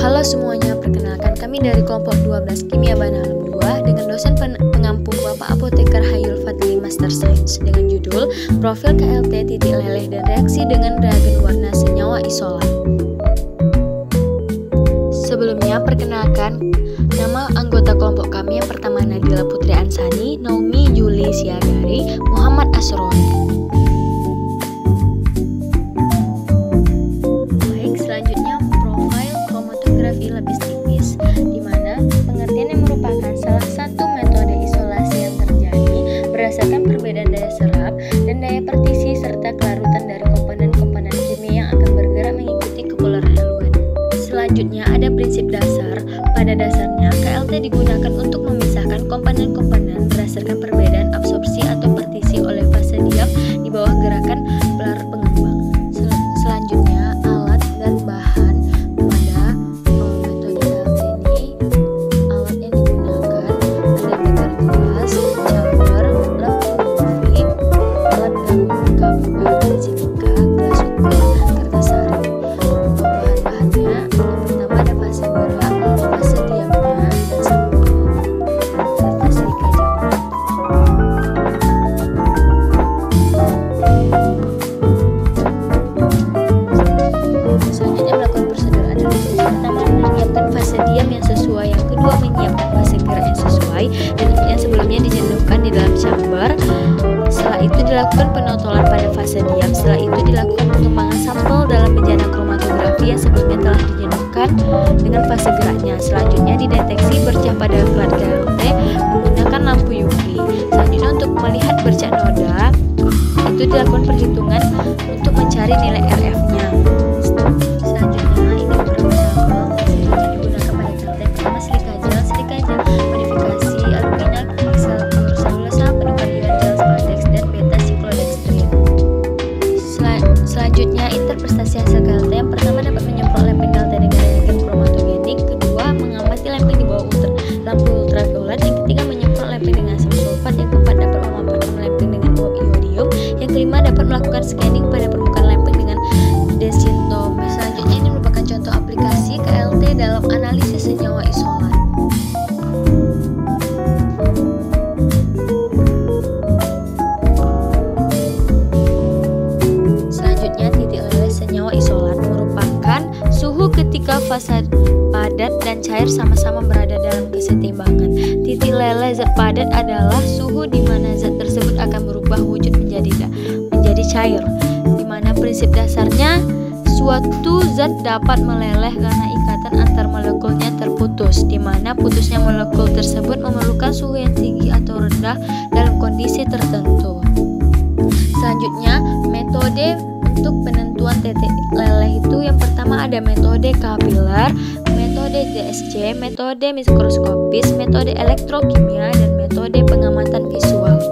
Halo semuanya, perkenalkan kami dari kelompok 12 Kimia Bahan Alam 2 dengan dosen pengampu Bapak Apoteker Hayul Fadli Master Science dengan judul Profil KLT titik leleh dan reaksi dengan reagen warna senyawa isolat. Sebelumnya, perkenalkan nama anggota kelompok kami yang pertama Nadila Putri Ansani, Naomi Juli Siagari, Muhammad Asroni. Lapis tipis, di mana pengertian yang merupakan salah satu metode isolasi yang terjadi berdasarkan perbedaan daya serap dan daya partisi serta kelarutan dari komponen-komponen kimia yang akan bergerak mengikuti kepolar haluan. Selanjutnya ada prinsip dasar. Pada dasarnya KLT digunakan untuk memisahkan komponen-komponen berdasarkan perbedaan absorpsi atau partisi oleh fase diam di bawah gerakan pelar pengembang. Selanjutnya alat dan bahan. Dan yang sebelumnya dijenuhkan di dalam chamber. Setelah itu dilakukan penotolan pada fase diam. Setelah itu dilakukan pengembangan sampel dalam bejana kromatografi yang sebelumnya telah dijenuhkan dengan fase geraknya. Selanjutnya dideteksi bercak pada plat KLT menggunakan lampu UV. Selanjutnya untuk melihat bercak noda itu dilakukan perhitungan untuk mencari nilai RF-nya. Selanjutnya ini beberapa sampel yang digunakan pada KLT. Pertama silika gel modifikasi alumina, selulosa, penukar ion gel spandex dan beta siklodextrin. Selanjutnya interpretasi hasil KLT. Yang pertama dapat menyemprot lempeng KLT dengan reagen kromatogenik. Kedua mengamati lempeng di bawah lampu ultraviolet. Yang ketiga menyemprot lempeng dengan asam sulfat. Yang keempat dapat memaparkan lempeng dengan uap iodium. Yang kelima dapat melakukan scanning pada permukaan lempeng dengan densitometer. Selanjutnya ini merupakan contoh aplikasi KLT dalam analisis senyawa isolat. Selanjutnya titik leleh senyawa isolat merupakan suhu ketika fase padat dan cair sama-sama berada dalam kesetimbangan. Titik leleh zat padat adalah suhu di mana zat tersebut akan berubah wujud menjadi cair, di mana prinsip dasarnya suatu zat dapat meleleh karena ikatan antar molekulnya terputus, di mana putusnya molekul tersebut memerlukan suhu yang tinggi atau rendah dalam kondisi tertentu. Selanjutnya, metode untuk penentuan titik leleh itu yang pertama ada metode kapiler, metode DSC, metode mikroskopis, metode elektrokimia, dan metode pengamatan visual.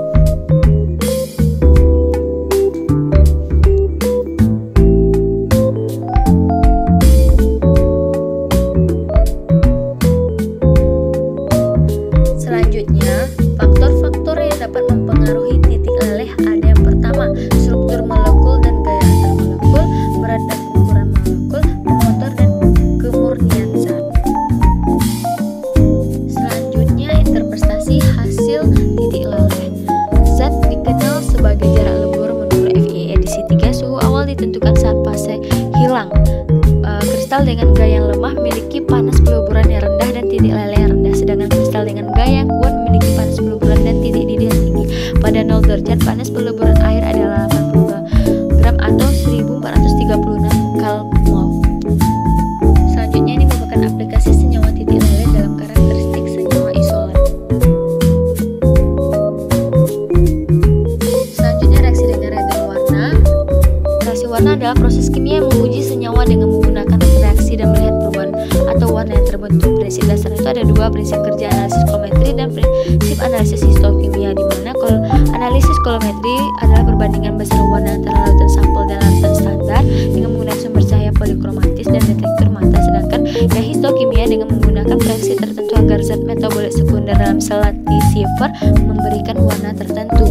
Selanjutnya, faktor-faktor yang dapat mempengaruhi titik leleh ada yang pertama, struktur molekul dan gaya antar molekul, berat dan ukuran molekul, motor dan kemurnian zat. Selanjutnya, interpretasi hasil titik leleh. Zat dikenal sebagai jarak lebur menurut FIE edisi 3. Suhu awal ditentukan saat fase hilang. Kristal dengan gaya yang lemah memiliki panas peluburan yang rendah dan titik leleh yang rendah, sedangkan kristal dengan gaya yang kuat memiliki panas peluburan dan titik didih yang tinggi. Pada 0 derajat panas peluburan air adalah 80 gram atau 1436 kal/mol. Selanjutnya ini merupakan aplikasi senyawa titik leleh dalam karakteristik senyawa isolat. Selanjutnya reaksi dengan reagen warna. Reaksi warna adalah proses kimia yang menguji senyawa dengan menggunakan reaksi dan melihat perubahan atau warna yang terbentuk. Prinsip dasar itu ada dua, prinsip kerja analisis kolometri dan prinsip analisis histokimia, di mana analisis kolometri adalah perbandingan besar warna antara larutan sampel dan larutan standar dengan menggunakan sumber cahaya polikromatis dan detektor mata, sedangkan yang histokimia dengan menggunakan reaksi tertentu agar zat metabolit sekunder dalam sel lentissifer memberikan warna tertentu.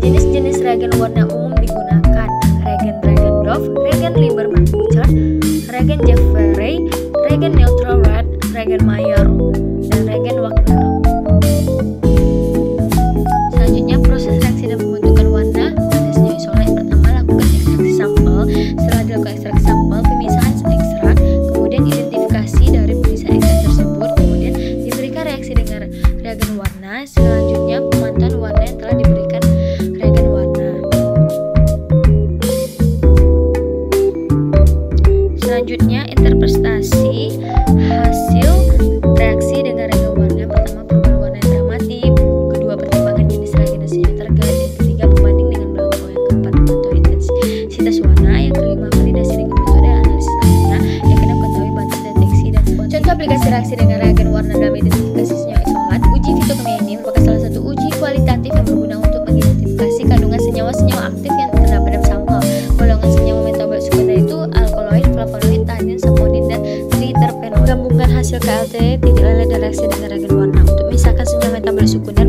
Jenis-jenis reagen warna umum digunakan: reagen Dragendorf, reagen Lieberman-Bouchard, reagen Jeffrey, reagen neutral red, reagen Mayer, dan reagen Wagner. Selanjutnya proses reaksi dan pembentukan warna pada senyawa isolat. Yang pertama, lakukan ekstraksi sampel. Setelah dilakukan ekstraksi sampel, pemisahan ekstrak, kemudian identifikasi dari pemisahan ekstrak tersebut, kemudian diberikan reaksi dengan reagen warna. Selanjutnya pemantauan warna yang telah diberikan reagen warna. Selanjutnya interpretasi hasil reaksi dengan reagen warna. Pertama, perubahan warna yang dramatik. Kedua, pertimbangan jenis reagen dan senyawa target. Yang ketiga, pembanding dengan belangko. Yang keempat, pemantauan intensitas warna. Yang kelima, validasi dengan metode analisis lainnya. Yang keenam, ketahui batas deteksi dan contoh aplikasi reaksi dengan reagen warna dalam identifikasi senyawa isolat. Uji fitokimia ini merupakan salah satu uji kualitatif yang berguna untuk mengidentifikasi kandungan senyawa-senyawa aktif yang terdapat dalam sampel. Golongan senyawa metabolit sekunder itu alkaloid, flavonoid, tannin, saponin, dan triterpenoid. Menggabungkan hasil KLT titik lele dan reaksi dengan reagen warna untuk memisahkan senyawa metabolit sekunder,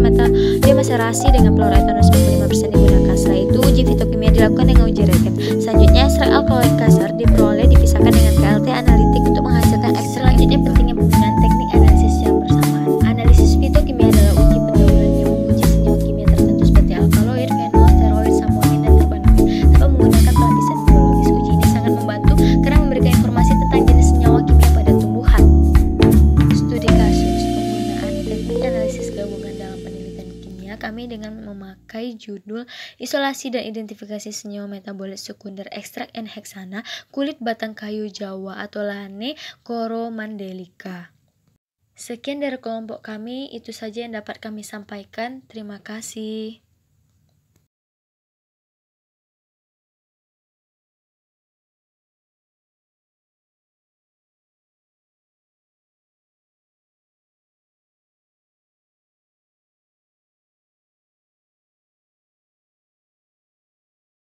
dimaserasi dengan fluoroetanol 95% digunakan. Setelah itu uji fitokimia dilakukan dengan uji reagen. Selanjutnya ekstrak alkaloid kasar diperoleh dipisahkan dengan KLT analitik untuk menghasilkan ekstrak. Selanjutnya pentingnya penggunaan teknik analisis secara bersamaan. Analisis fitokimia adalah uji pendahuluan yang menguji senyawa kimia tertentu seperti alkaloid, fenol, steroid, saponin, dan terpenoid tanpa menggunakan pelapisan biologis. Uji ini sangat membantu karena memberikan informasi tentang jenis senyawa kimia pada tumbuhan. Studi kasus penggunaan teknik analisis gabungan dalam penelitian kimia kami dengan memakai judul isolasi dan identifikasi senyawa metabolit sekunder ekstrak N-heksana kulit batang kayu Jawa atau Lane coromandelica. Sekian dari kelompok kami, itu saja yang dapat kami sampaikan. Terima kasih.